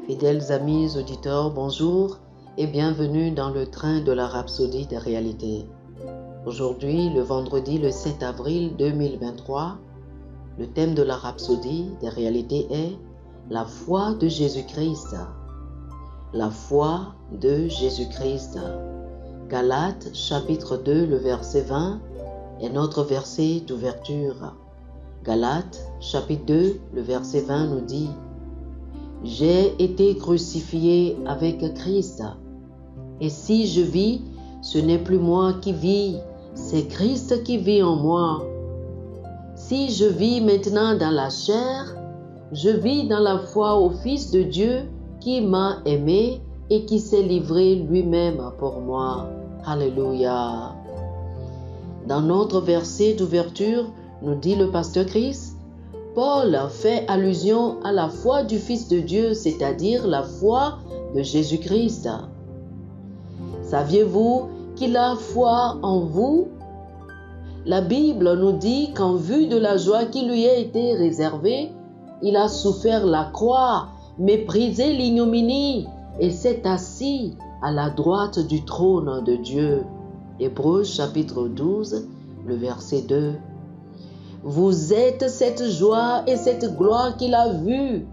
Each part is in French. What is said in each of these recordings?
Fidèles amis auditeurs, bonjour et bienvenue dans le train de la Rhapsodie des réalités. Aujourd'hui, le vendredi le 7 avril 2023, le thème de la Rhapsodie des réalités est la foi de Jésus-Christ. La foi de Jésus-Christ. Galates chapitre 2, le verset 20 est notre verset d'ouverture. Galates chapitre 2, le verset 20 nous dit: J'ai été crucifié avec Christ, et si je vis, ce n'est plus moi qui vis, c'est Christ qui vit en moi. Si je vis maintenant dans la chair, je vis dans la foi au Fils de Dieu qui m'a aimé et qui s'est livré lui-même pour moi. Alléluia. Dans notre verset d'ouverture, nous dit le pasteur Chris, Paul fait allusion à la foi du Fils de Dieu, c'est-à-dire la foi de Jésus-Christ. Saviez-vous qu'il a foi en vous? La Bible nous dit qu'en vue de la joie qui lui a été réservée, il a souffert la croix, méprisé l'ignominie et s'est assis à la droite du trône de Dieu. Hébreux chapitre 12, le verset 2. Vous êtes cette joie et cette gloire qu'il a vue,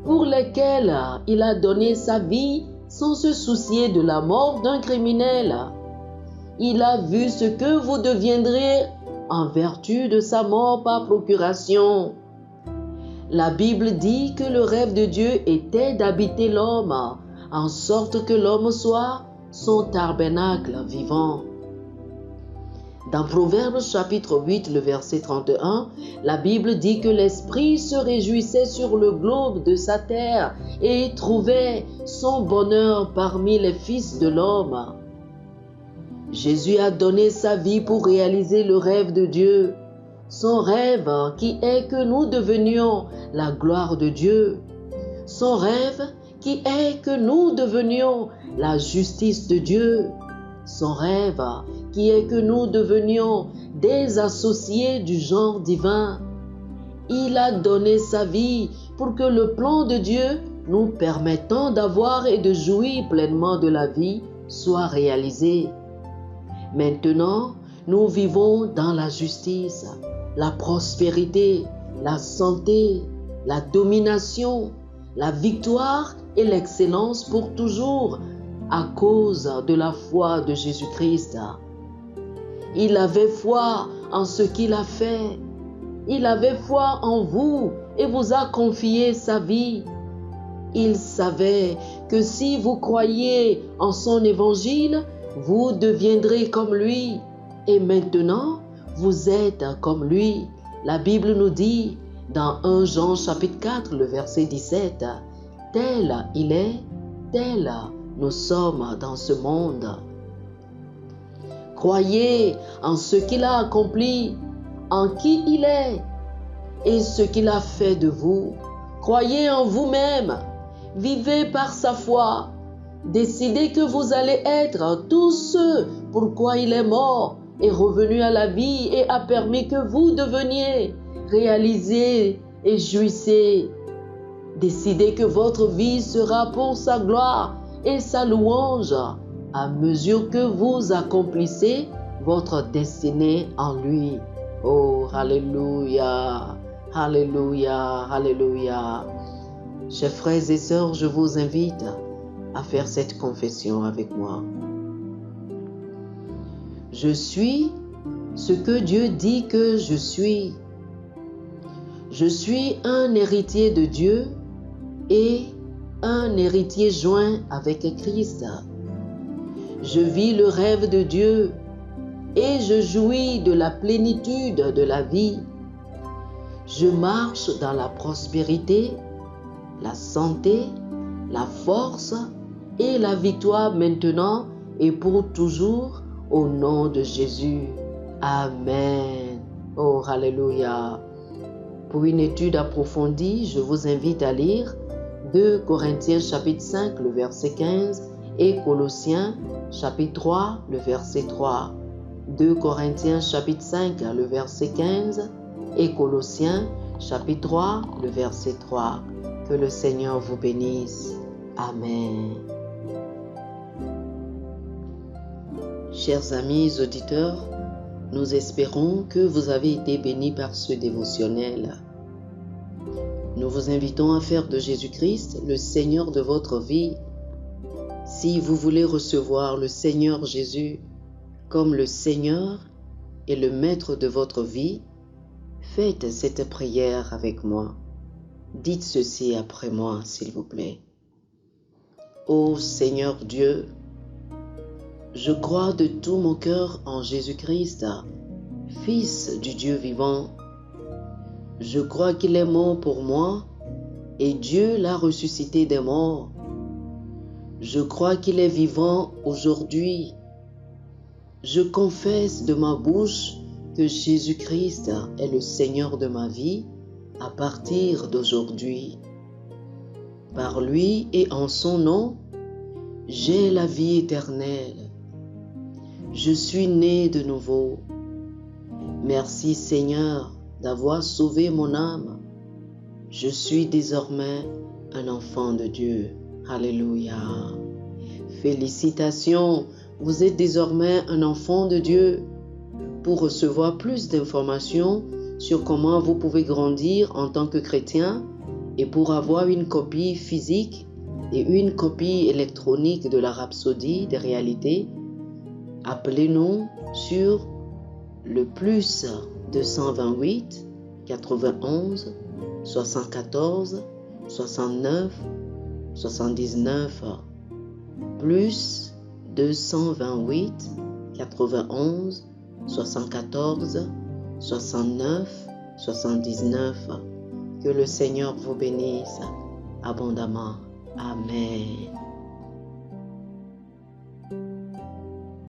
pour lesquelles il a donné sa vie sans se soucier de la mort d'un criminel. Il a vu ce que vous deviendrez en vertu de sa mort par procuration. La Bible dit que le rêve de Dieu était d'habiter l'homme, en sorte que l'homme soit son tabernacle vivant. Dans Proverbes chapitre 8, le verset 31, la Bible dit que l'Esprit se réjouissait sur le globe de sa terre et trouvait son bonheur parmi les fils de l'homme. Jésus a donné sa vie pour réaliser le rêve de Dieu, son rêve qui est que nous devenions la gloire de Dieu, son rêve qui est que nous devenions la justice de Dieu, son rêve qui est que nous devenions des associés du genre divin. Il a donné sa vie pour que le plan de Dieu nous permettant d'avoir et de jouir pleinement de la vie soit réalisé. Maintenant, nous vivons dans la justice, la prospérité, la santé, la domination, la victoire et l'excellence pour toujours à cause de la foi de Jésus-Christ. Il avait foi en ce qu'il a fait. Il avait foi en vous et vous a confié sa vie. Il savait que si vous croyez en son évangile, vous deviendrez comme lui. Et maintenant, vous êtes comme lui. La Bible nous dit dans 1 Jean chapitre 4, le verset 17, « Tel il est, tel nous sommes dans ce monde. » Croyez en ce qu'il a accompli, en qui il est et ce qu'il a fait de vous. Croyez en vous-même, vivez par sa foi. Décidez que vous allez être tout ce pourquoi il est mort, est revenu à la vie et a permis que vous deveniez, réalisez et jouissez. Décidez que votre vie sera pour sa gloire et sa louange à mesure que vous accomplissez votre destinée en lui. Oh, alléluia, alléluia, alléluia. Chers frères et sœurs, je vous invite à faire cette confession avec moi. Je suis ce que Dieu dit que je suis. Je suis un héritier de Dieu et un héritier joint avec Christ. Je vis le rêve de Dieu et je jouis de la plénitude de la vie. Je marche dans la prospérité, la santé, la force et la victoire maintenant et pour toujours au nom de Jésus. Amen. Oh, alléluia. Pour une étude approfondie, je vous invite à lire 2 Corinthiens chapitre 5, le verset 15 et Colossiens chapitre 3, le verset 3. 2 Corinthiens chapitre 5, le verset 15 et Colossiens chapitre 3, le verset 3. Que le Seigneur vous bénisse. Amen. Chers amis auditeurs, nous espérons que vous avez été bénis par ce dévotionnel. Nous vous invitons à faire de Jésus-Christ le Seigneur de votre vie. Si vous voulez recevoir le Seigneur Jésus comme le Seigneur et le Maître de votre vie, faites cette prière avec moi. Dites ceci après moi, s'il vous plaît. Ô Seigneur Dieu, je crois de tout mon cœur en Jésus-Christ, Fils du Dieu vivant. Je crois qu'il est mort pour moi et Dieu l'a ressuscité des morts. Je crois qu'il est vivant aujourd'hui. Je confesse de ma bouche que Jésus-Christ est le Seigneur de ma vie à partir d'aujourd'hui. Par lui et en son nom, j'ai la vie éternelle. Je suis né de nouveau. Merci Seigneur d'avoir sauvé mon âme. Je suis désormais un enfant de Dieu. Alléluia. Félicitations, vous êtes désormais un enfant de Dieu. Pour recevoir plus d'informations sur comment vous pouvez grandir en tant que chrétien et pour avoir une copie physique et une copie électronique de la Rhapsodie des réalités, appelez-nous sur le plus 228 91 74 69 79 plus 228 91 74 69 79. Que le Seigneur vous bénisse abondamment. Amen.